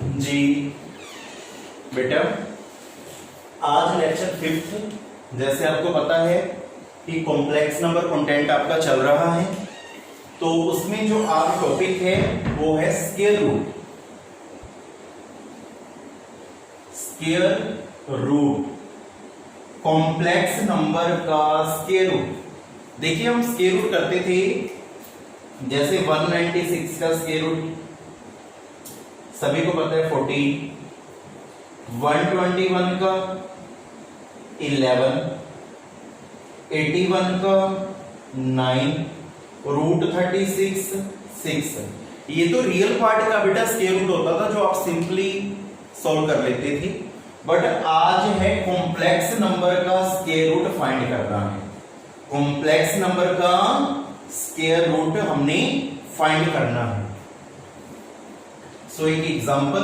जी बेटा, आज lecture 5th, जैसे आपको पता है कि कॉम्प्लेक्स नंबर कंटेंट आपका चल रहा है, तो उसमें जो आज टॉपिक है वो है square root. Square root, complex number का स्क्वायर रूट। देखिए, हम स्क्वायर रूट करते थे, जैसे 196 का स्क्वायर रूट सभी को पता है 14, 121 का 11, 81 का 9, रूट 36 6। ये तो रियल पार्ट का बेटा स्क्वायर रूट होता था जो आप सिंपली सॉल्व कर लेते थे, बट आज है कॉम्प्लेक्स नंबर का स्क्वायर रूट फाइंड करना है। कॉम्प्लेक्स नंबर का स्क्वायर रूट हमने फाइंड करना है। सो एक एग्जांपल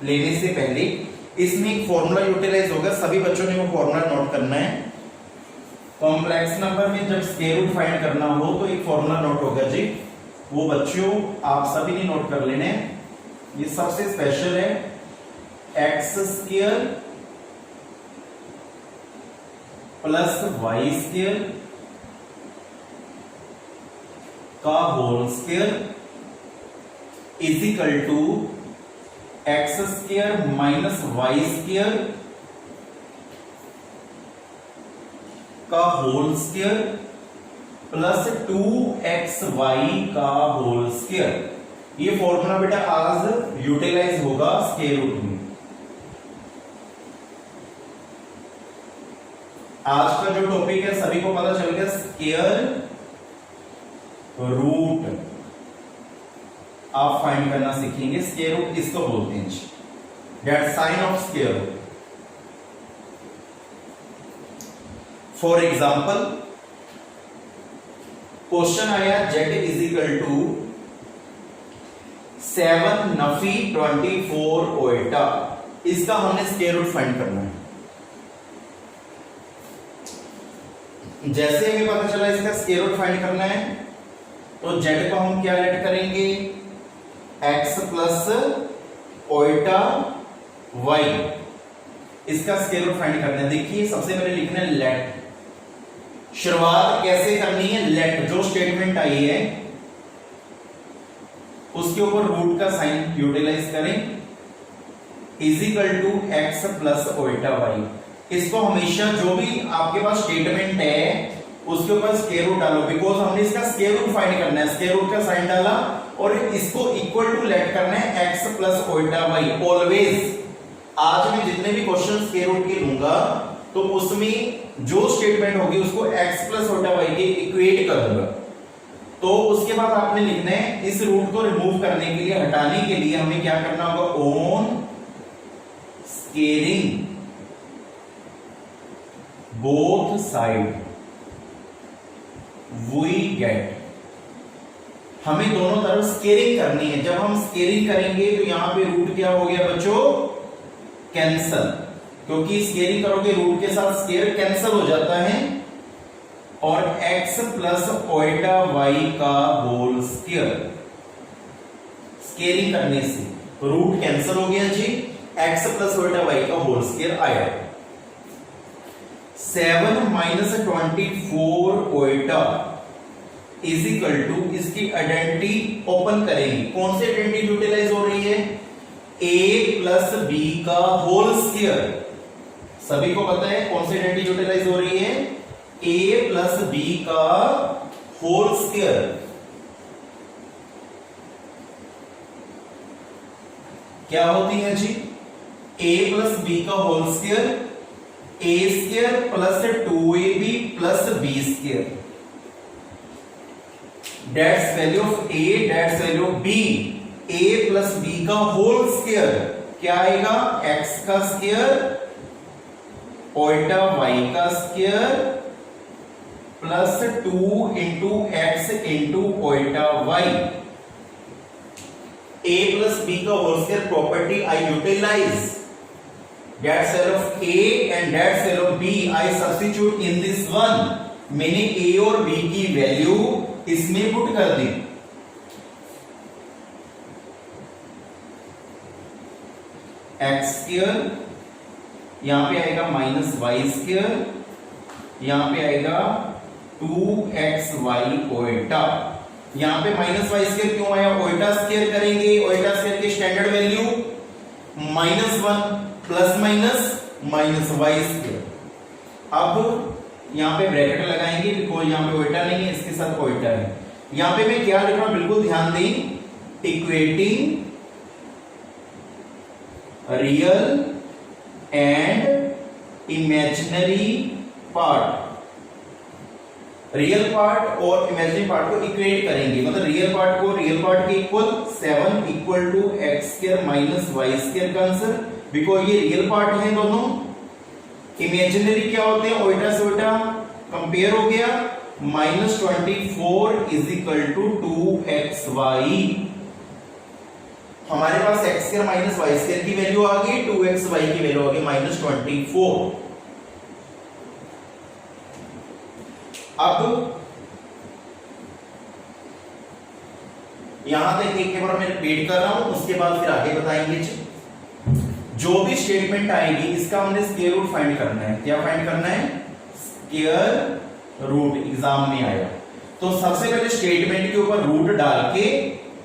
लेने से पहले इसमें एक फॉर्मूला यूटिलाइज होगा, सभी बच्चों ने वो फॉर्मूला नोट करना है। कॉम्प्लेक्स नंबर में जब स्क्वायर रूट फाइंड करना हो तो एक फॉर्मूला नोट होगा जी, वो बच्चों आप सभी ने नोट कर लेने। ये सबसे स्पेशल है, x square plus y square का whole square is equal to x square minus y square का होल स्क्वायर प्लस 2xy का होल स्क्वायर। ये फॉर्मूला बेटा आज यूटिलाइज होगा स्क्वायर रूट में। आज का जो टॉपिक है सभी को पता चल गया, स्क्वायर रूट आप फाइंड करना सीखेंगे। स्क्वायर रूट इसको बोलते हैं, that sign of square root. For example, question आया z इज इक्वल टू 7 नफी 24 ओएटा। इसका हमने स्क्वायर रूट फाइंड करना है। जैसे हमें पता चला इसका स्क्वायर रूट फाइंड करना है, तो z को हम क्या लेट करेंगे, x प्लस ओएटा y। इसका स्क्वायर रूट फाइंड करना है। देखिए, सबसे पहले लिखना है लेट। शुरुआत कैसे करनी है, लेट जो स्टेटमेंट आई है उसके ऊपर रूट का साइन यूटिलाइज करें, is equal to x plus iota y. इसको हमेशा जो भी आपके पास स्टेटमेंट है उसके ऊपर स्क्वायर रूट डालो, बिकॉज हमने इसका स्क्वायर रूट फाइंड करना है। स्क्वायर रूट का साइन डाला और इसको इक्वल टू लेट करना है x plus iota Y. Always आज मैं जितने भी क्वेश्चन स्क्वायर रूट के लूंगा तो उसमें जो स्टेटमेंट होगी उसको x प्लस ओएटा वाई के इक्वेट करूंगा। तो उसके बाद आपने लिखना है, इस रूट को रिमूव करने के लिए, हटाने के लिए हमें क्या करना होगा, on scaling both side we get. हमें दोनों तरफ स्केलिंग करनी है। जब हम स्केलिंग करेंगे तो यहां पे रूट क्या हो गया बच्चों, कैंसल, क्योंकि स्केलिंग करोगे रूट के साथ स्केयर कैंसल हो जाता है। और x प्लस ओएटा वाई का होल स्क्वायर, स्केलिंग करने से रूट कैंसल हो गया जी, x प्लस ओएटा वाई का होल स्क्वायर आया। 7 माइनस 24 ओएटा इज इक्वल टू, इसकी आइडेंटिटी ओपन करेंगे। कौन सी आइडेंटिटी यूटिलाइज हो रही है, a प्लस बी का होल स्क्वायर। सभी को पता है कौन सी आइडेंटिटी यूटिलाइज हो रही है, a प्लस बी का होल स्क्वायर। क्या होती है जी, a प्लस बी का whole square, a square plus 2ab plus b square. That's value of a, that's value of b। a plus b का होल स्क्वायर क्या आएगा, x का स्क्वायर ओएटा y का square plus 2 into x into iota y। a plus b का whole square property I utilise, that's value of a and that's value of b I substitute in this one. मैंने a और b की value इसमें put कर दी। X square, यहां पे आएगा minus y square, यहां पे आएगा 2xy ओल्टा। यहां पे माइनस वाई स्क्वायर क्यों आया? ओल्टा स्क्वायर करेंगे, ओल्टा स्क्वायर की standard value -1 plus minus minus y square. अब यहां पे ब्रैकेट लगाएंगे, बिकॉज यहां पे ओल्टा नहीं है, इसके साथ ओल्टा है। यहां पे मैं क्या लिख रहा हूं बिल्कुल ध्यान दें, equating real and imaginary part. Real part और इमेजिनरी पार्ट को इक्वेट करेंगे, मतलब रियल पार्ट को रियल पार्ट के equal 7 equal to x square minus y square का आंसर, बिकॉज ये रियल पार्ट है दोनों। इमेजिनरी क्या होते हैं? उल्टा से उल्टा कंपेयर हो गया, -24 इज इक्वल टू 2xy। हमारे पास x square minus y square की वैल्यू आ गई, 2xy की वैल्यू आ गई -24। अब यहां तक एक बार मैं रिपीट कर रहा हूं, उसके बाद फिर आगे बताएंगे। जो भी स्टेटमेंट आएगी इसका हमने स्क्वायर रूट फाइंड करना है। क्या फाइंड करना है? Square root. एग्जाम में आया तो सबसे पहले स्टेटमेंट के ऊपर रूट डाल के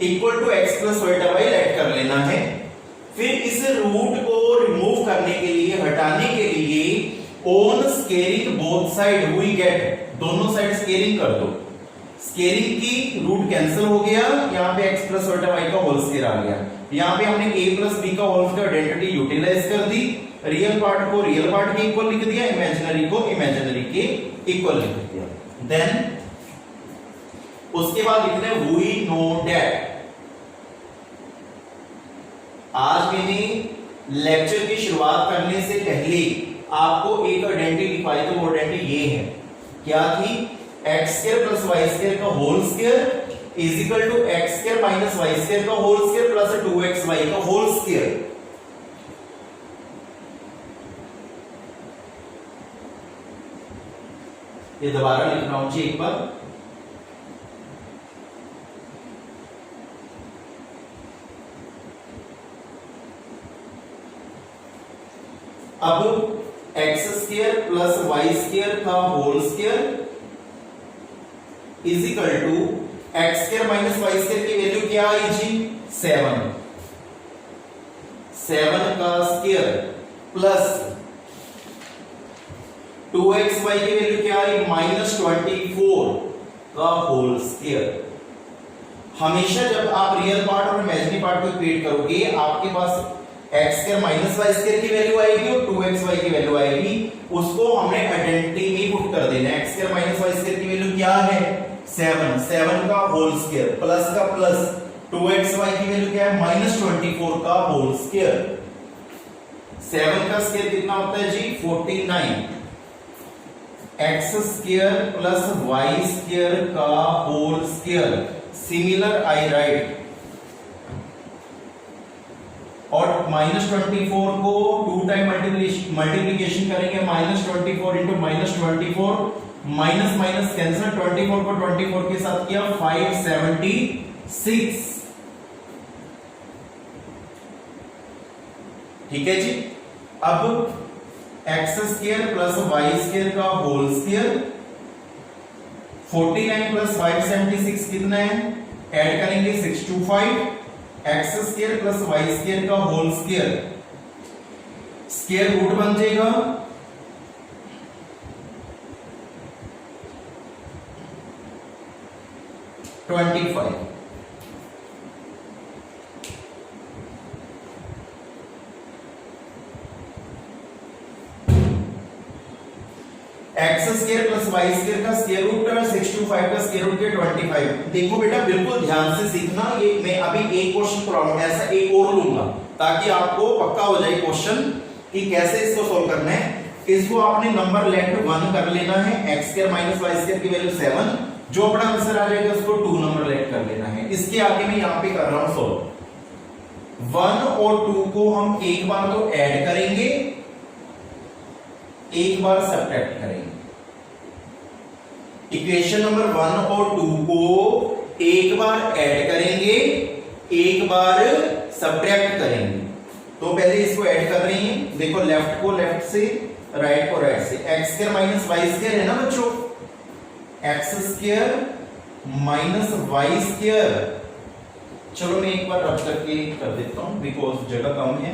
equal to x plus iota y add कर लेना है। फिर इस रूट को रिमूव करने के लिए, हटाने के लिए on squaring both side we get, दोनों साइड स्केयरिंग कर दो। स्केयरिंग की रूट कैंसिल हो गया, यहाँ पे x प्लस ओल्टा वाई का होल स्क्वायर आ गया। यहाँ पे हमने a प्लस b का होल स्क्वायर आइडेंटिटी यूटिलाइज कर दी। रियल पार्ट को रियल पार्ट के इक्वल लिख दिया, इमेजिनरी को इमेजिनरी के इक्वल लिख दिया। देन उसके बाद लिखते हैं वी नो दैट। आज मैंने लेक्चर की शुरुआत करने से पहले आपको एक आइडेंटिटी लिखवाई, तो वो आइडेंटिटी ये है। क्या थी? X square plus y square का whole square is equal to x square minus y square का होल स्क्वायर प्लस 2xy का होल स्क्वायर। ये दोबारा लिख रहा हूं जी एक बार। अब x square plus y square का whole square is equal to x square minus y square की वैल्यू क्या आई जी? 7 का स्क्वायर प्लस 2xy की वैल्यू क्या आई? -24 का होल स्क्वायर। हमेशा जब आप रियल पार्ट और इमेजिनरी पार्ट को इक्वेट करोगे, आपके पास x square minus y square की वैल्यू आएगी और 2xy की वैल्यू आएगी। उसको हमने आइडेंटिटी में पुट कर देना है। X square minus y square की वैल्यू क्या है? 7 का होल स्क्वायर प्लस का प्लस 2xy की वैल्यू क्या है? -24 का होल स्क्वायर। 7 का स्क्वायर कितना होता है जी? 49। X square plus y square का whole square. Similar I write, और -24 को 2 टाइम मल्टीप्लिकेशन करेंगे, -24 इंटू -24, माइनस माइनस कैंसिल, 24 को 24 के साथ किया 576। ठीक है जी। अब x square plus y square का होल स्क्वायर, 49 प्लस 576 कितना है? ऐड करेंगे 625। X square plus y square का होल स्क्वायर, स्क्वायर रूट बन जाएगा 25। X square plus y square का स्क्वायर रूट 625 का स्क्वायर रूट 25। देखो बेटा बिल्कुल ध्यान से सीखना, ये मैं अभी एक क्वेश्चन प्रॉब्लम ऐसा एक और लूंगा ताकि आपको पक्का हो जाए क्वेश्चन कि कैसे इसको सोल्व करना है। इसको आपने नंबर लेफ्ट 1 कर लेना है, x square minus y square की वैल्यू 7, जो अपना आंसर आ जाएगा उसको 2 नंबर लेफ्ट कर लेना है। इसके आगे मैं यहां पे कर रहा हूं सोल्व। 1 और 2 को हम एक बार तो ऐड करेंगे, एक बार सब्ट्रैक्ट करेंगे। इक्वेशन नंबर 1 और 2 को एक बार ऐड करेंगे, एक बार सब्ट्रैक्ट करेंगे। तो पहले इसको ऐड कर रही हैं, देखो लेफ्ट को लेफ्ट से, राइट को राइट से, x square minus y square है ना बच्चों, x square minus y square. चलो मैं एक बार रब करके कर देता हूं बिकॉज जगह कम है।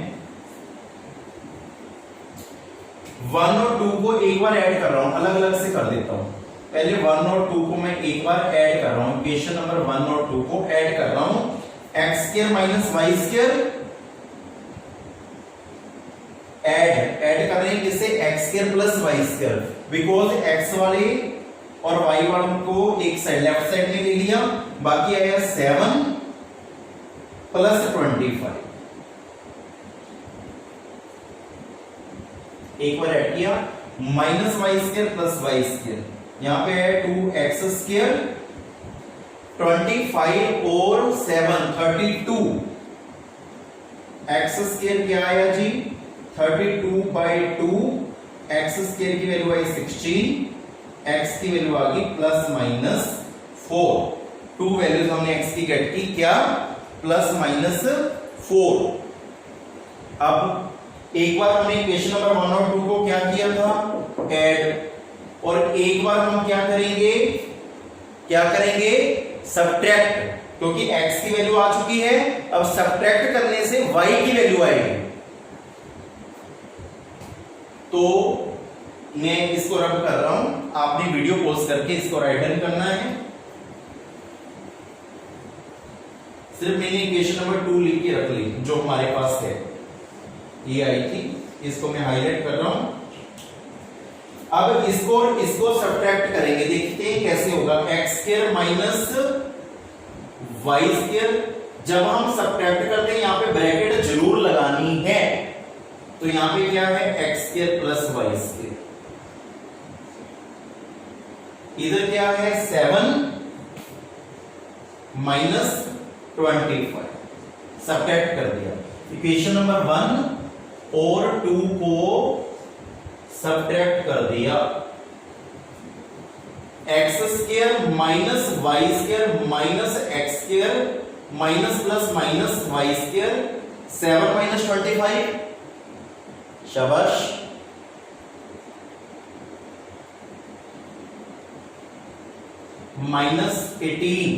1 और 2 को एक बार ऐड कर रहा हूं, अलग अलग से कर देता हूं। पहले 1 और 2 को मैं एक बार ऐड कर रहा हूं, इक्वेशन नंबर 1 और 2 को ऐड कर रहा हूं। X square minus y square add कर रहे हैं किससे, x square plus y square, because x वाले और वाई वालों को एक साइड लेफ्ट साइड में ले लिया, बाकी आया 7 प्लस 25। एक बार ऐड किया, minus y square plus y square, यहां पे है 2x स्क्वायर, 25 और 7 32, x स्क्वायर क्या आया जी 32/2, x स्क्वायर की वैल्यू आई 16, x की वैल्यू आ गई प्लस माइनस 4। 2 वैल्यूज हमने x की गेट की, क्या प्लस माइनस 4। अब एक बार हमने इक्वेशन नंबर 1 और 2 को क्या किया था, ऐड, और एक बार हम क्या करेंगे सब्ट्रैक्ट, क्योंकि x की वैल्यू आ चुकी है, अब सब्ट्रैक्ट करने से y की वैल्यू आएगी। तो मैं इसको रब कर रहा हूं, आपने वीडियो पॉज करके इसको राइट हैंड करना है। सिर्फ मैंने इक्वेशन नंबर 2 लिख के रख ली जो हमारे पास है, ये आई थी, इसको मैं हाईलाइट कर रहा हूं। अब इसको सब्ट्रैक्ट करेंगे, देखते हैं कैसे होगा। X square minus y square, जब हम सब्ट्रैक्ट करते हैं यहां पे ब्रैकेट जरूर लगानी है, तो यहां पे क्या है x square plus y square, इधर क्या है 7 माइनस 25, सब्ट्रैक्ट कर दिया। इक्वेशन नंबर 1 और 2 को सब्ट्रैक्ट कर दिया, x square minus y square minus x square minus plus minus y square, 7 minus 25, शाबाश, माइनस 18,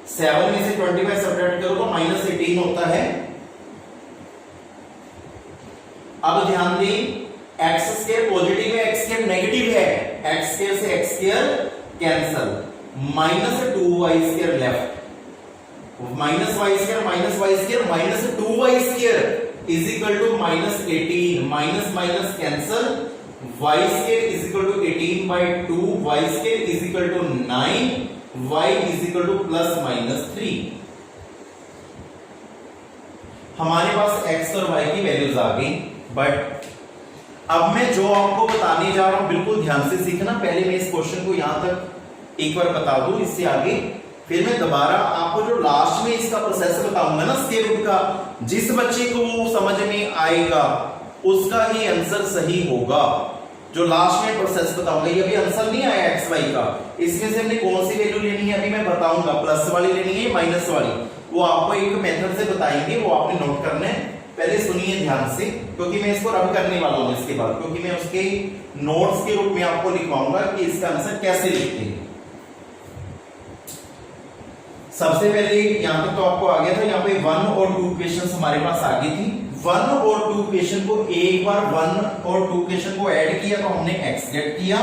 7 में से 25 सब्ट्रैक्ट करो तो माइनस 18 होता है। अब ध्यान दें, एक्स स्क्वायर पॉजिटिव है, एक्स स्क्वायर नेगेटिव है, एक्स स्क्वायर से x square cancel, minus 2y square left, minus y square minus 2y square is equal to minus 18, minus minus cancel, y square is equal to 18/2, y square is equal to 9, y is equal to plus minus 3। हमारे पास x और y की values आ गई। But अब मैं जो आपको बताने जा रहा हूं बिल्कुल ध्यान से सीखना। पहले मैं इस क्वेश्चन को यहां तक एक बार बता दूं, इससे आगे फिर मैं दोबारा आपको जो लास्ट में इसका प्रोसेस बताऊंगा ना स्क्वायर रूट का, जिस बच्चे को वो समझ में आएगा उसका ही आंसर सही होगा। जो लास्ट में प्रोसेस बताऊंगा, ये अभी आंसर नहीं आया एक्स वाई का, इसमें से हमने कौन सी वैल्यू लेनी है अभी मैं बताऊंगा, प्लस वाली लेनी है माइनस वाली, वो आपको एक मेथड से बताएंगे, वो आपने नोट करना है। पहले सुनिए ध्यान से, क्योंकि मैं इसको रब करने वाला हूं इसके बाद, क्योंकि मैं उसके नोट्स के रूप में आपको लिखवाऊंगा कि इसका आंसर कैसे लिखते हैं। सबसे पहले यहां तक तो आपको आ गया था, यहाँ पे 1 और 2 क्वेश्चन हमारे पास आ गई थी। 1 और 2 क्वेश्चन को एक बार 1 और 2 क्वेश्चन को ऐड किया तो हमने x गेट किया,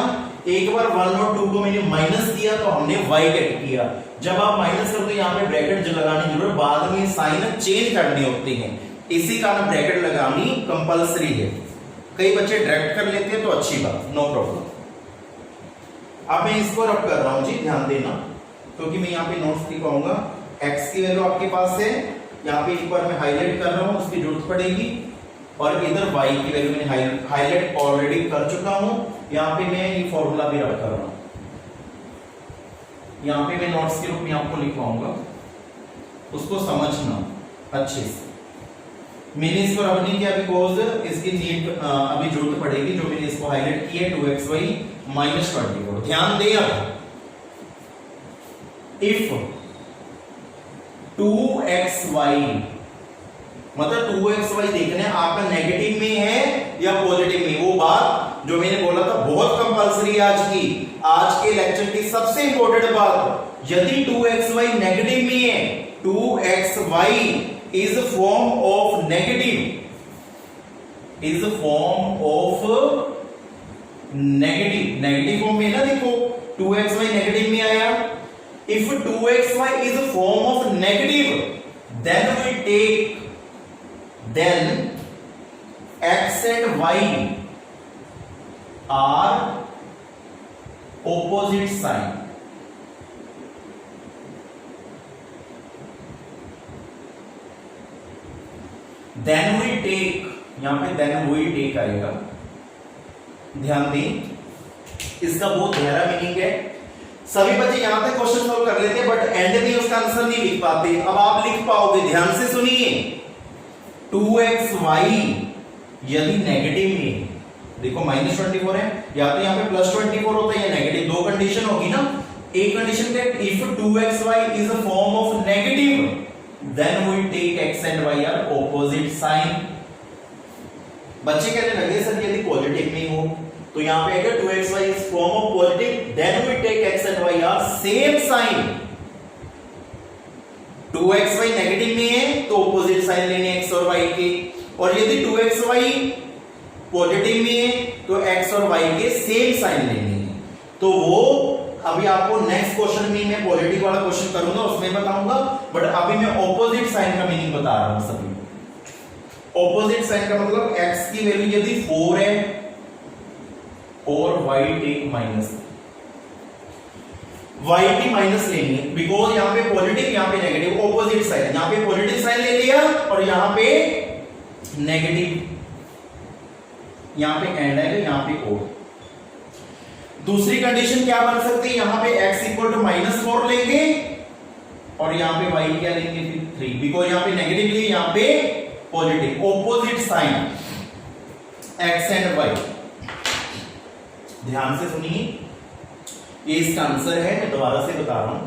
एक बार 1 और 2 को मैंने माइनस किया तो हमने y गेट किया। जब आप माइनस करते हो यहाँ पे ब्रैकेट जो लगाने की जरूरत, बाद में साइन चेंज करने होते हैं, इसी कारण ब्रैकेट लगानी कंपलसरी है। कई बच्चे डायरेक्ट कर लेते हैं तो अच्छी बात, नो प्रॉब्लम। अब मैं इसको रब कर रहा हूं जी, ध्यान देना, क्योंकि मैं यहाँ पे नोट्स लिखवाऊंगा। x की वैल्यू आपके पास है, यहाँ पे एक बार मैं हाईलाइट कर रहा हूँ, उसकी जरूरत पड़ेगी, और इधर y की वैल्यू मैंने हाईलाइट ऑलरेडी कर चुका हूँ। यहाँ पे मैं ये फॉर्मूला भी रब कर रहा हूँ, यहाँ पे मैं नोट्स के रूप में आपको लिखवाऊंगा, उसको समझना अच्छे से। मैंने इसको रब नहीं किया बिकॉज इसकी नीड अभी जरूरत पड़ेगी, जो मैंने इसको हाईलाइट किया 2xy माइनस 24। ध्यान दें, अब इफ 2xy मतलब 2xy देखना है आपका नेगेटिव में है या पॉजिटिव में। वो बात जो मैंने बोला था बहुत कंपल्सरी है आज के लेक्चर की सबसे इंपॉर्टेंट बात, यदि 2xy नेगेटिव में है, 2xy is form of negative, is form of negative form में ना, देखो 2xy नेगेटिव में आया। If 2xy is form of negative then we take then x and y are opposite sign। then we take, यहां पे then we take आएगा, ध्यान दें इसका बहुत गहरा मीनिंग है। सभी बच्चे यहां तक क्वेश्चन सॉल्व कर लेते हैं बट एंड में उसका आंसर नहीं लिख पाते। अब आप लिख पाओगे, ध्यान से सुनिए। 2xy यदि नेगेटिव में, देखो -24 है, या तो यहां पे +24 होता है या नेगेटिव, दो कंडीशन होगी ना। एक कंडीशन पे if 2xy is a form of negative then we take x and y are opposite sign. बच्चे कहने लगे सर यदि पॉजिटिव में हो तो यहां पे आएगा 2xy is form of positive then we take x and y are same sign. 2xy negative में है तो ऑपोजिट साइन लेने x और y के, और यदि 2xy पॉजिटिव में है तो x और y के सेम साइन लेने हैं। तो वो अभी आपको नेक्स्ट क्वेश्चन में मैं पॉजिटिव वाला क्वेश्चन करूंगा उसमें बताऊंगा, बट अभी मैं ऑपोजिट साइन का मीनिंग बता रहा हूं सभी। ऑपोजिट साइन का मतलब x की वैल्यू यदि 4 है और y टेक माइनस, y की माइनस लेनी है बिकॉज यहां पे पॉजिटिव यहां पे नेगेटिव, ऑपोजिट साइन, यहां पे पॉजिटिव साइन ले लिया और यहां पे नेगेटिव, यहां पे एंड है यहां पे और। दूसरी कंडीशन क्या बन सकती है, यहां पे x इक्वल टू -4 लेंगे और यहां पे y क्या लेंगे फिर 3, बिकॉज यहां पे नेगेटिव लिए यहां पे positive, opposite sign x and y। ध्यान से सुनिए, ये इसका आंसर है, मैं दोबारा से बता रहा हूं।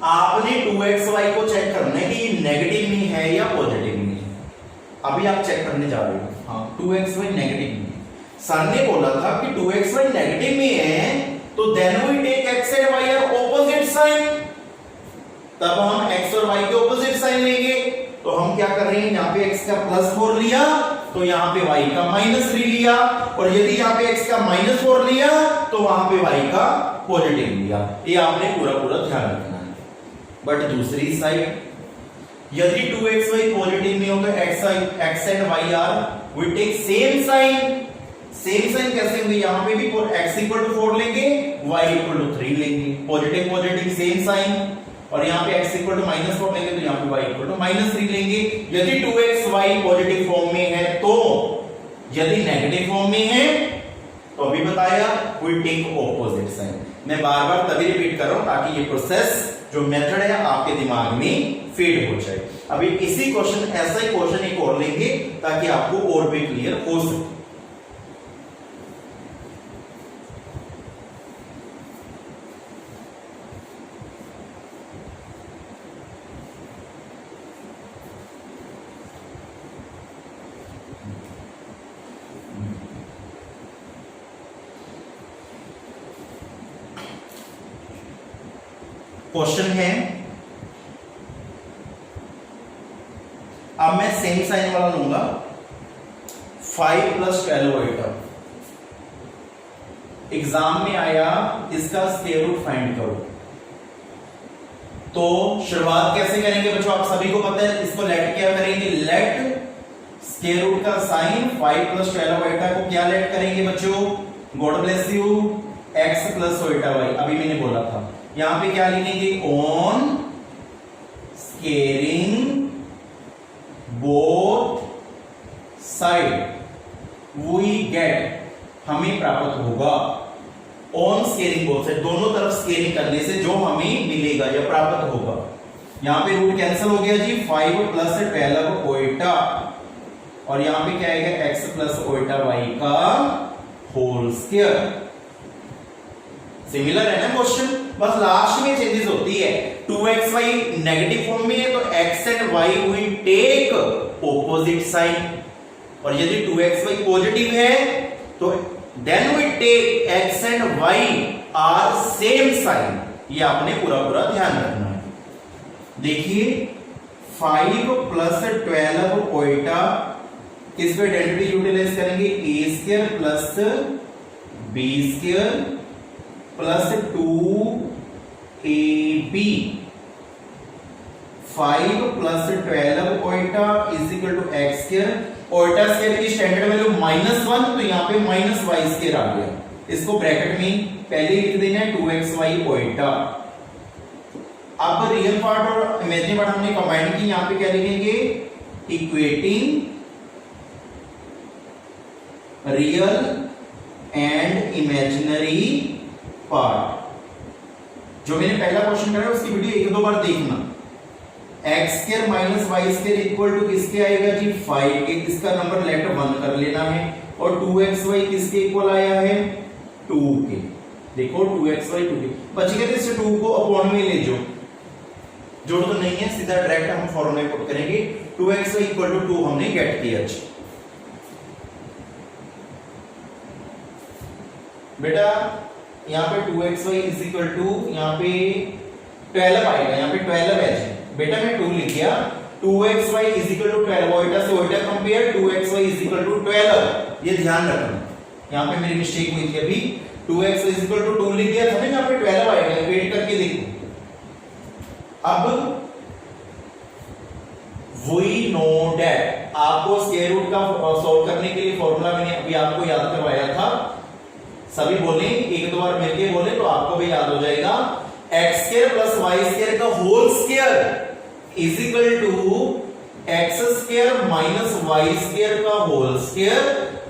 आपने 2xy को चेक करना है कि ये नेगेटिव में है या पॉजिटिव में है। अभी आप चेक करने जा रहे हो, हाँ 2xy नेगेटिव में। सर ने बोला था कि 2xy नेगेटिव में है तो then we take x and y are opposite sign, तब हम x और y के ऑपोजिट साइन लेंगे। तो हम क्या कर रहे हैं, यहां पे x का +4 लिया तो यहां पे y का -3 लिया, और यदि यहां पे x का -4 लिया तो वहां पे y का पॉजिटिव लिया। ये आपने पूरा ध्यान रखना है। बट दूसरी साइड यदि 2xy पॉजिटिव में हो तो x and y are we take same sign. Same sign कैसे होंगे, यहां पे भी x इक्वल टू 4 लेंगे, y इक्वल टू 3 लेंगे, पॉजिटिव सेम साइन, और यहां पे x इक्वल टू -4 लेंगे तो यहां पे y इक्वल टू -3 लेंगे। यदि 2xy पॉजिटिव फॉर्म में है तो, यदि नेगेटिव फॉर्म में है तो अभी बताया वी टेक ऑपोजिट साइन। मैं बार बार तभी रिपीट कर रहा हूं ताकि ये प्रोसेस जो मेथड है आपके दिमाग में फीड हो जाए। अभी इसी क्वेश्चन, ऐसा ही क्वेश्चन एक और लेंगे ताकि आपको और भी क्लियर हो सके। क्वेश्चन है, अब मैं सेम साइन वाला लूंगा, 5 + 12 आइटम। एग्जाम में आया इसका स्क्वायर रूट फाइंड करो। तो शुरुआत कैसे करेंगे बच्चों, आप सभी को पता है। इसको लेट क्या करेंगे, लेट स्क्वायर रूट का साइन 5 + 12 आइटम को क्या लेट करेंगे बच्चों, God bless you, x + iota y। अभी मैंने बोला था यहां पे क्या लिखेंगे, on squaring both side we get, हमें प्राप्त होगा, ऑन स्केयरिंग बोथ साइड, दोनों तरफ स्केयरिंग करने से जो हमें मिलेगा या प्राप्त होगा। यहां पे रूट कैंसिल हो गया जी, 5 + 12 ओइटा, और यहां पे क्या आएगा, x + ओइटा y का होल स्क्वायर। सिमिलर है ना क्वेश्चन, बस लास्ट में चेंजेस होती है। 2xy नेगेटिव फॉर्म में है तो x and y will take opposite sign, और यदि 2xy पॉजिटिव है तो then we take x and y are same sign. ये आपने पूरा पूरा ध्यान रखना है। देखिए 5 प्लस 12 कोटा, किस पे आइडेंटिटी यूटिलाइज करेंगे, a square plus b square plus 2ab। 5 plus 12 iota is equal to x square, iota square की स्टैंडर्ड वैल्यू -1, तो यहाँ पे माइनस वाई स्क्वायर आ गया। इसको ब्रैकेट में पहले लिख देना है 2xy कोटा। अब रियल पार्ट और इमेजिनरी पार्ट हमने कंबाइन की, यहाँ पे क्या लिखेंगे, equating real and imaginary part. जो मैंने पहला क्वेश्चन करा उसकी वीडियो एक दो बार देखना। X square minus y square equal to किसके आएगा जी, 5 के। इसका नंबर लेटर 1 कर लेना है, और 2xy किसके इक्वल आया है, 2 के। देखो 2xy 2 के बच गए, इससे 2 को अपॉन में ले जाओ, जोड़ तो नहीं है, सीधा डायरेक्ट हम फॉर्मूला पुट करेंगे। 2xy इक्वल टू 2 हमने गेट किया। बेटा यहाँ पे 2xy इज इक्वल टू, यहाँ पे 12 आएगा, यहाँ पे 12 है बेटा, मैं 2 लिख दिया। 2xy is equal to 12, iota से iota compare, 2xy is equal to 12, ये ध्यान रखना। यहाँ पे मेरी मिस्टेक हुई थी अभी, 2xy इज इक्वल टू 2 लिख दिया था ना, यहाँ पे 12 आएगा, वेट करके देखो। अब we know that, आपको स्क्वायर रूट का सॉल्व करने के लिए फॉर्मूला मैंने अभी आपको याद करवाया था, सभी बोले, एक दो बार मिलके बोले तो आपको भी याद हो जाएगा। X square plus y square का whole square is equal to x square minus y square का होल स्क्वायर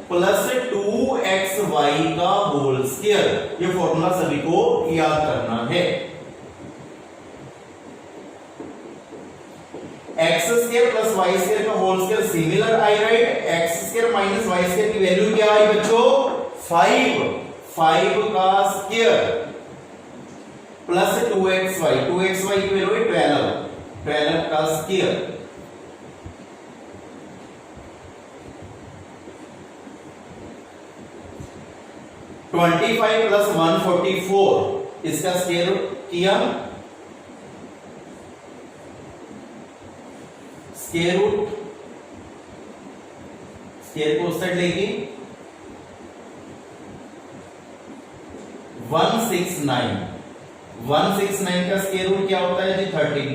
प्लस 2xy का होल स्क्वायर। ये फॉर्मूला सभी को याद करना है। X square plus y square का whole square, similar I write, x square minus y square की वैल्यू क्या आई बच्चों, 5 का स्क्वायर प्लस 2xy की वैल्यू है 12 का स्क्वायर। ट्वेंटी 25 प्लस 144 इसका स्क्वायर किया, स्क्वायर रूट, स्क्वायर को उस साइड लेके 169 का स्क्वायर रूट क्या होता है जी, 13।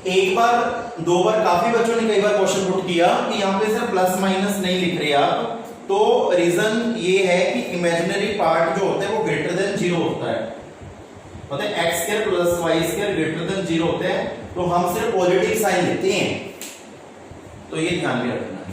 एक बार दो बार काफी बच्चों ने कई बार क्वेश्चन पुट किया कि यहाँ पे सिर्फ प्लस माइनस नहीं लिख रहे आप, तो रीजन ये है कि इमेजिनरी पार्ट जो होता है वो ग्रेटर देन 0 होता है। पता है x square plus y square greater than 0 होते हैं, तो हम सिर्फ पॉजिटिव साइन लेते हैं, तो ये ध्यान में रखना है।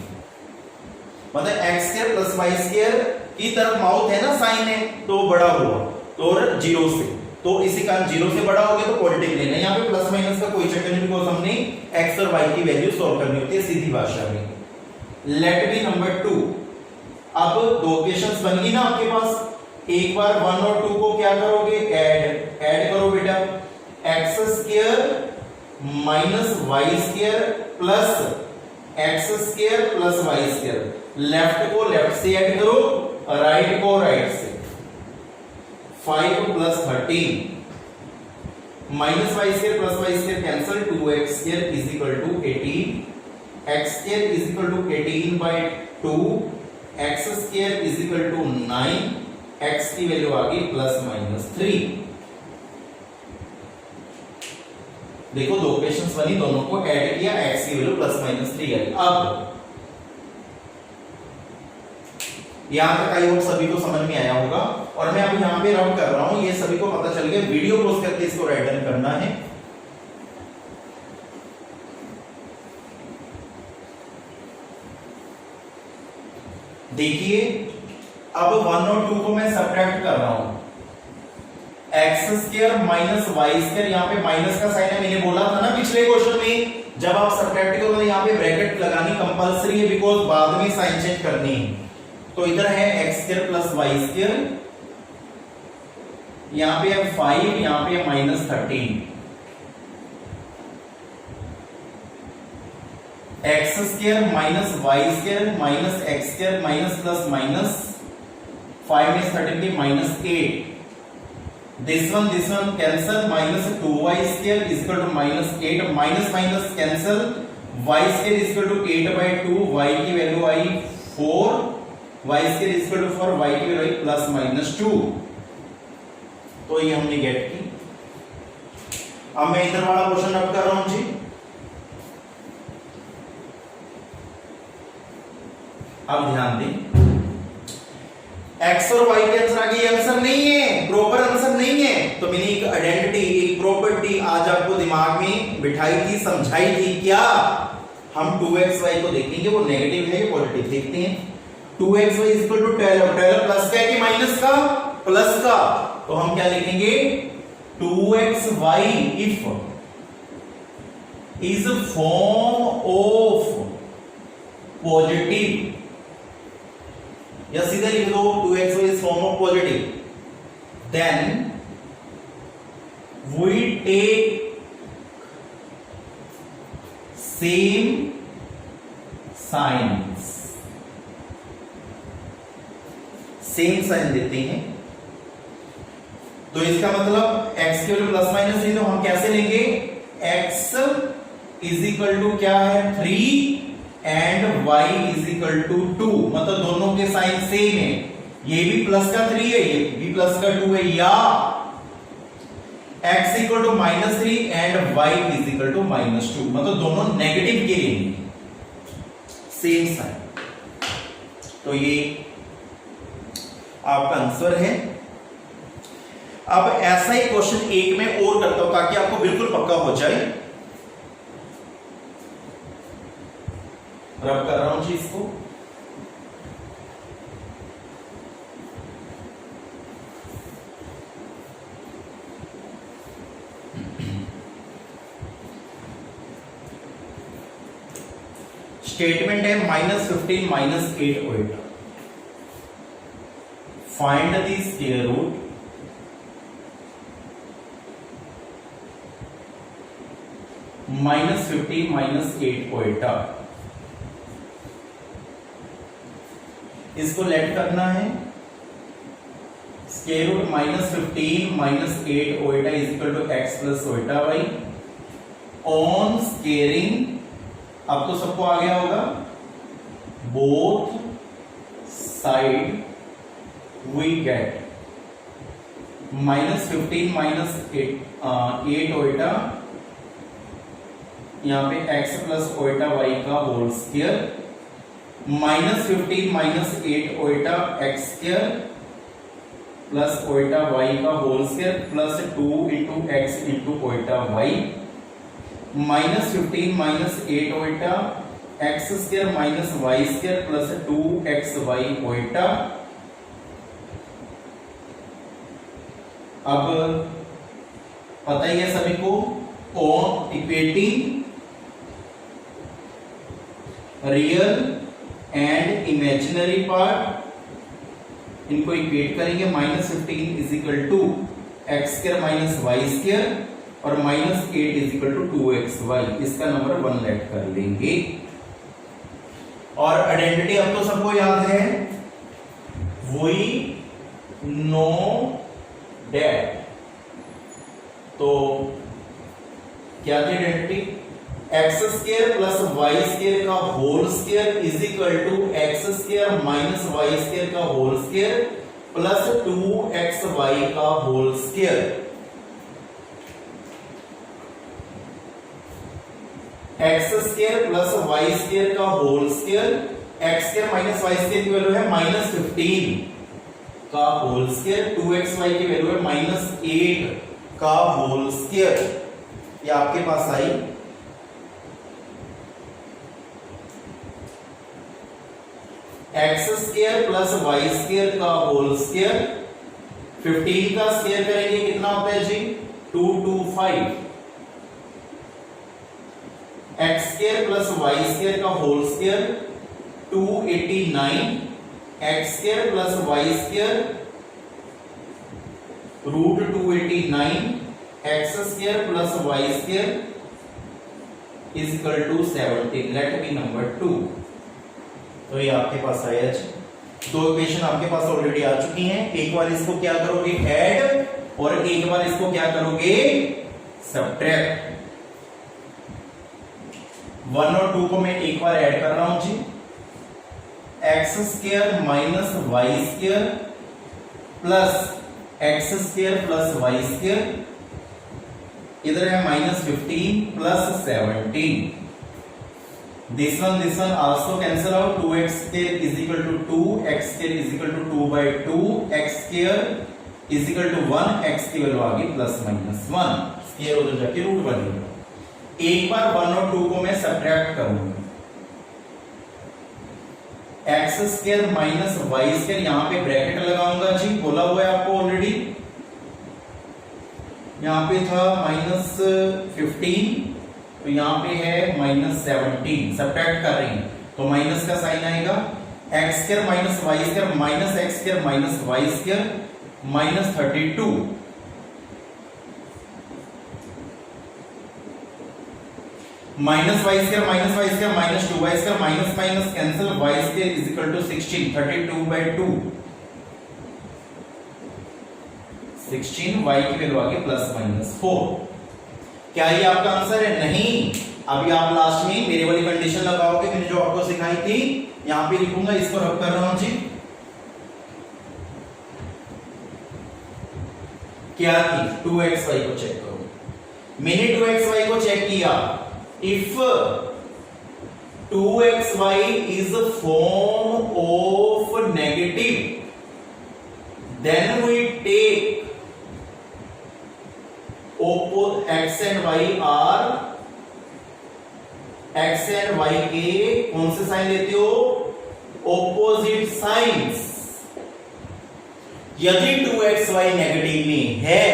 मतलब x square plus y square की तरफ माउथ है ना, साइन है तो बड़ा हुआ, तो 0 से, तो इसी कारण 0 से बड़ा हो गया तो पॉजिटिव लेना है। यहाँ पे प्लस माइनस का कोई चक्कर नहीं, बिकॉज हमने एक्स और वाई की वैल्यू सॉल्व करनी होती है सीधी भाषा में। Let B number 2। अब दो क्वेश्चंस बन गई ना आपके पास, एक बार 1 और 2 को क्या करोगे, ऐड करो बेटा। X square minus y square plus x square plus y square, left को लेफ्ट से ऐड करो, राइट को राइट से। 5 plus 13 minus y square plus y square cancel, 2x square is equal to 18, x square is equal to 18/2, x square is equal to 9, x की value आ गई plus minus 3। देखो दो questions बनी, दोनों को ऐड किया, एक्स की वैल्यू प्लस माइनस 3 आई। अब यहां तक आई होप सभी को समझ में आया होगा, और मैं अब यहां पे रब कर रहा हूं, ये सभी को पता चल गया। वीडियो पॉज करके इसको राइट डाउन करना है। देखिए अब 1 और 2 को मैं सब्ट्रैक्ट कर रहा हूं। X square minus y square, यहाँ पे माइनस का साइन है, मैंने बोला था ना पिछले क्वेश्चन में, जब आप सब्ट्रैक्ट करोगे यहाँ पे ब्रैकेट लगानी कंपलसरी है, बिकॉज बाद में साइन चेंज करनी है। तो इधर है x square plus y square यहाँ पे है 5, यहाँ पे है -13। X square minus y square minus x square minus plus minus 5 में 13 के -8। This one cancel, -2y square is equal to -8, minus minus cancel, y square is equal to 8/2, y की value आई 4, y square is equal to 4, y की value आई +-2। तो ये हमने gate की। अब मैं इधर वाला क्वेश्चन रब कर रहा हूं जी। अब ध्यान दें, x और y के आंसर आगे आंसर नहीं है, प्रॉपर आंसर नहीं है। तो मैंने एक आइडेंटिटी, एक प्रॉपर्टी आज आपको दिमाग में बिठाई थी, समझाई थी। क्या हम 2xy को देखेंगे, वो नेगेटिव है या पॉजिटिव, देखते हैं। 2xy is equal to 12 plus का है कि माइनस का, प्लस का। तो हम क्या लिखेंगे, 2xy if is form of positive, या सीधा लिख दो 2xy is form of positive, then we take same signs, same sign देते हैं। तो इसका मतलब x की वैल्यू प्लस माइनस थी, तो हम कैसे लेंगे, x इज इक्वल टू क्या है 3 and y is equal to 2, मतलब दोनों के साइन सेम है। ये भी प्लस का 3 है, ये भी प्लस का 2 है, या x equal to -3 and y is equal to -2, मतलब दोनों नेगेटिव के लेंगे, सेम साइन। तो ये आपका आंसर है। अब ऐसा ही क्वेश्चन एक में और करता हूं ताकि आपको बिल्कुल पक्का हो जाए। रब कर रहा हूं जी इसको। स्टेटमेंट है -15 -8 iota, find the square root -15 -8 iota. इसको लेट करना है, square root -15 -8 iota is equal to x plus iota y। On squaring, अब तो सबको आ गया होगा, both side we get -15 -8 iota, यहां पे x प्लस ओएटा y का whole square, -15 -8 iota x square plus iota y का whole square plus 2 into x into iota y, -15 -8 iota x square minus y square plus 2xy iota. अब पता ही है सभी को, on equating real and imaginary part, इनको equate करेंगे। -15 is equal to x square minus y square और -8 is equal to 2xy, इसका नंबर 1 लेट कर लेंगे। और आइडेंटिटी अब तो सबको याद है, वी नो डेट। तो क्या थी identity, x square plus y square का whole square is equal to x square minus y square का होल स्क्वायर प्लस 2xy का whole square. X square plus y square का whole square, x square minus y square की value है -15 का whole square, 2xy की value है -8 का whole square. ये आपके पास आई। X square plus y square का होल स्क्वायर, 15 का स्क्वायर करेंगे कितना होता है जी, 225। X square plus y square का whole square 289, x square plus y square root 289 x square plus y square is equal to 70। Let B number 2। तो ये आपके पास आया जी। दो इक्वेशन आपके पास ऑलरेडी आ चुकी हैं। एक बार इसको क्या करोगे ऐड और एक बार इसको क्या करोगे सब्ट्रैक्ट। 1 और 2 को मैं एक बार ऐड कर रहा हूं जी। X square minus y square plus x square plus y square, इधर है -15 plus 17। This one also cancel out। 2x square is equal to 2, x square is equal to 2/2, x square is equal to 1, x की value आ गई +-1। Square उधर जाके root बनेगा। एक बार 1 और 2 को मैं सब्ट्रैक्ट करूंगा। X square minus y square, यहां पे ब्रैकेट लगाऊंगा जी, बोला हुआ है आपको ऑलरेडी। यहां पे था -15 तो यहां पे है -17। सब्ट्रैक्ट कर रहे हैं तो माइनस का साइन आएगा। X square minus y square minus x square minus y square -32। Minus y square minus y square minus 2y square minus minus cancel, y square is equal to 16। 32/2 16, y की value आ गई +-4। क्या ये आपका answer है? नहीं। अभी आप लास्ट में मेरे वाली कंडीशन लगाओगे, मैंने जो आपको सिखाई थी। यहां पे लिखूंगा, इसको रब कर रहा हूं जी। क्या थी? 2xy को चेक करो। मैंने 2xy को चेक किया। If 2xy is a form of negative, then we take x and y are x and y के कौन से साइन लेते हो? Opposite science. यदि 2xy नेगेटिव में है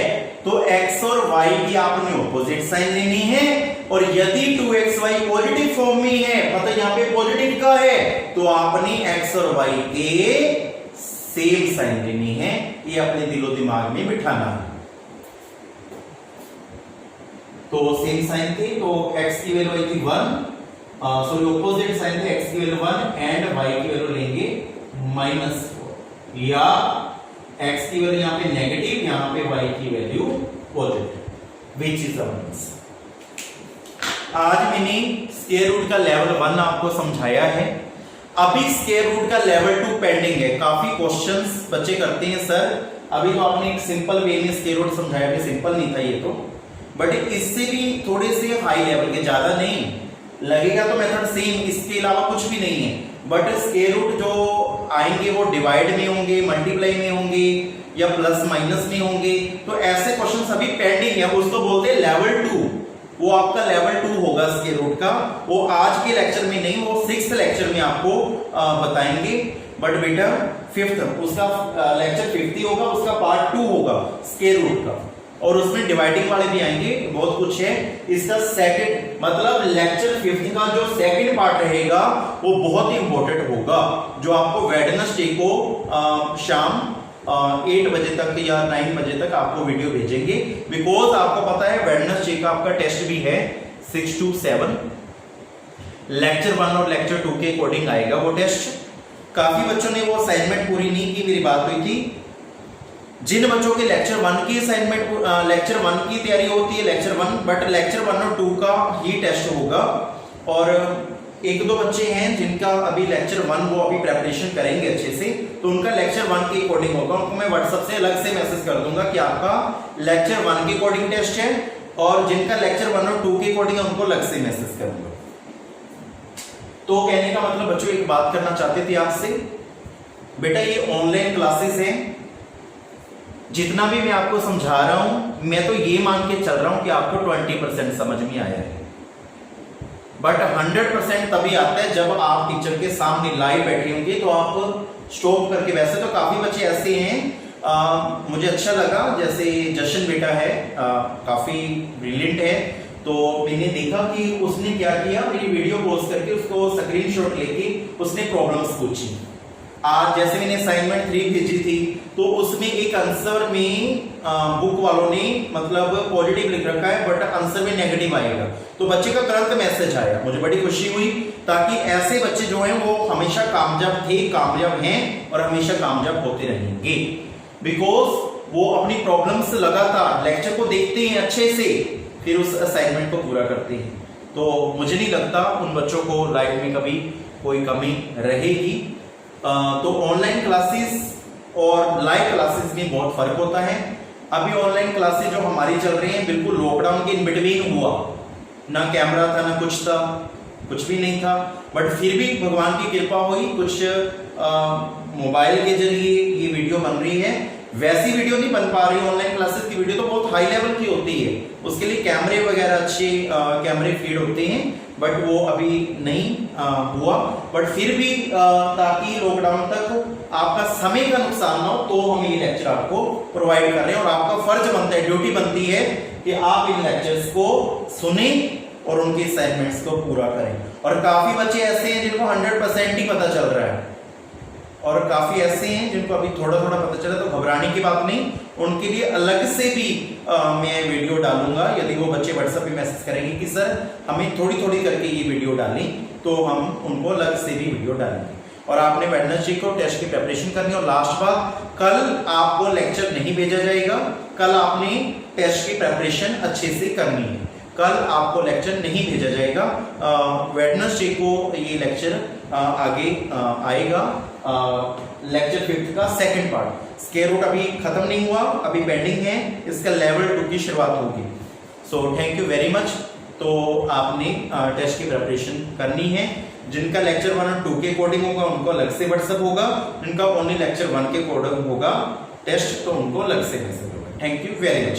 तो x और y की आपने ऑपोजिट साइन लेनी है, और यदि 2xy पॉजिटिव फॉर्म में है, मतलब यहां पे पॉजिटिव का है, तो आपने x और y के सेम साइन लेनी है। ये अपने दिलो दिमाग में बिठाना है। तो सेम साइन थे तो x की वैल्यू आई थी 1, सॉरी ऑपोजिट साइन थे, x की वैल्यू 1 एंड y की वैल्यू लेंगे -4, या x की वैल्यू यहां पे नेगेटिव, यहां पे y की value positive, which is our answer. आज मैंने स्क्वायर रूट का लेवल 1 आपको समझाया है। अभी स्क्वायर रूट का लेवल 2 पेंडिंग है। काफी क्वेश्चंस बच्चे करते हैं सर, अभी तो आपने एक सिंपल वे में स्क्वायर रूट समझाया, भी सिंपल नहीं था ये तो, बट इससे भी थोड़े से हाई लेवल के, ज्यादा नहीं लगेगा तो मेथड सेम, इसके अलावा कुछ भी नहीं है। बट स्क्वायर रूट जो आएंगे वो डिवाइड में होंगे, मल्टीप्लाई में होंगे, या प्लस माइनस में होंगे। तो ऐसे क्वेश्चंस अभी पेंडिंग है, उसको बोलते हैं लेवल 2। वो आपका लेवल 2 होगा स्क्वायर रूट का। वो आज के लेक्चर में नहीं, वो 6th लेक्चर में आपको बताएंगे। बट बेटा 5th उसका लेक्चर 50 होगा, उसका पार्ट 2 होगा स्क्वायर रूट का, और उसमें डिवाइडिंग वाले भी आएंगे, बहुत कुछ है। इसका सेकंड मतलब लेक्चर 5th का जो सेकंड पार्ट रहेगा वो बहुत ही इंपॉर्टेंट होगा, जो आपको वेडनेसडे को शाम 8 बजे तक या 9 बजे तक आपको वीडियो भेजेंगे। बिकॉज आपको पता है वेडनेसडे का आपका टेस्ट भी है 6 to 7, लेक्चर 1 और लेक्चर 2 के अकॉर्डिंग आएगा वो टेस्ट। काफी बच्चों ने वो असाइनमेंट पूरी नहीं की, मेरी बात हुई थी। जिन बच्चों के लेक्चर 1 की असाइनमेंट, लेक्चर 1 की तैयारी होती है लेक्चर 1, बट लेक्चर 1 और 2 का ही टेस्ट होगा। और 1-2 बच्चे हैं जिनका अभी लेक्चर 1 वो अभी प्रेपरेशन करेंगे अच्छे से, तो उनका लेक्चर 1 के अकॉर्डिंग होगा। उनको मैं व्हाट्सएप से अलग से मैसेज कर दूंगा कि आपका लेक्चर 1 के अकॉर्डिंग टेस्ट है, और जिनका लेक्चर 1 और 2 के अकॉर्डिंग है उनको अलग से मैसेज करूंगा। तो कहने का मतलब बच्चों एक बात करना चाहते थे आपसे, बेटा ये ऑनलाइन क्लासेस हैं, जितना भी मैं आपको समझा रहा हूं मैं तो ये मान के चल रहा हूं कि आपको 20% समझ में आया है, बट 100% तभी आता है जब आप टीचर के सामने लाइव बैठे होंगे। तो आप स्टॉप करके, वैसे तो काफी बच्चे ऐसे हैं, मुझे अच्छा लगा, जैसे जशन बेटा है, काफी ब्रिलियंट है, तो मैंने देखा कि उसने क्या किया, मेरी वीडियो पॉज करके उसको स्क्रीनशॉट लेके उसने प्रॉब्लम्स पूछी। आज जैसे मैंने असाइनमेंट 3 भेजी थी, तो उसमें एक आंसर में बुक वालों ने मतलब पॉजिटिव लिख रखा है बट आंसर में नेगेटिव आएगा, तो बच्चे का तुरंत मैसेज आया, मुझे बड़ी खुशी हुई, ताकि ऐसे बच्चे जो हैं वो हमेशा कामयाब थे, कामयाब हैं और हमेशा कामयाब होते रहेंगे, बिकॉज वो अपनी प्रॉब्लम्स लगातार लेक्चर को देखते हैं अच्छे से, फिर उस असाइनमेंट को पूरा करते हैं। तो मुझे नहीं लगता उन बच्चों को लाइफ में कभी कोई कमी रहेगी। तो ऑनलाइन क्लासेस और लाइव क्लासेस में बहुत फर्क होता है। अभी ऑनलाइन क्लासेस जो हमारी चल रही हैं बिल्कुल लॉकडाउन के इन बिटवीन हुआ, ना कैमरा था ना कुछ था, कुछ भी नहीं था, बट फिर भी भगवान की कृपा हुई, कुछ मोबाइल के जरिए ये वीडियो बन रही है। वैसी वीडियो नहीं बन पा रही, ऑनलाइन क्लासेस की वीडियो तो बहुत हाई लेवल की होती है, उसके लिए कैमरे वगैरह अच्छे कैमरे फीड होते हैं, बट वो अभी नहीं हुआ। बट फिर भी ताकि लॉकडाउन तक आपका समय का नुकसान ना हो, तो हम ये लेक्चर आपको प्रोवाइड कर रहे हैं, और आपका फर्ज बनता है, ड्यूटी बनती है कि आप इन लेक्चर्स को सुने और उनके असाइनमेंट्स को पूरा करें। और काफी बच्चे ऐसे हैं जिनको 100% ही पता चल रहा है, और काफी ऐसे हैं जिनको अभी थोड़ा थोड़ा पता चला, तो घबराने की बात नहीं, उनके लिए अलग से भी मैं वीडियो डालूंगा। यदि वो बच्चे व्हाट्सएप पे मैसेज करेंगे कि सर हमें थोड़ी थोड़ी करके ये वीडियो डालें, तो हम उनको अलग से भी वीडियो डालेंगे। और आपने वेडनेसडे को टेस्ट की प्रिपरेशन करनी। और लास्ट बात, कल आपको लेक्चर नहीं भेजा जाएगा, कल आपने टेस्ट की प्रिपरेशन अच्छे से करनी है, कल आपको लेक्चर नहीं भेजा जाएगा। वेडनेसडे को ये लेक्चर आगे आएगा, लेक्चर 5 का सेकंड पार्ट। स्क्वायर रूट अभी खत्म नहीं हुआ, अभी पेंडिंग है, इसका लेवल 2 की शुरुआत होगी। So thank you very much. तो आपने टेस्ट की प्रिपरेशन करनी है। जिनका लेक्चर 1 और 2 के अकॉर्डिंग होगा उनको अलग से व्हाट्सएप होगा, जिनका ओनली लेक्चर 1 के अकॉर्डिंग होगा टेस्ट, तो उनको अलग से मैसेज होगा। Thank you very much.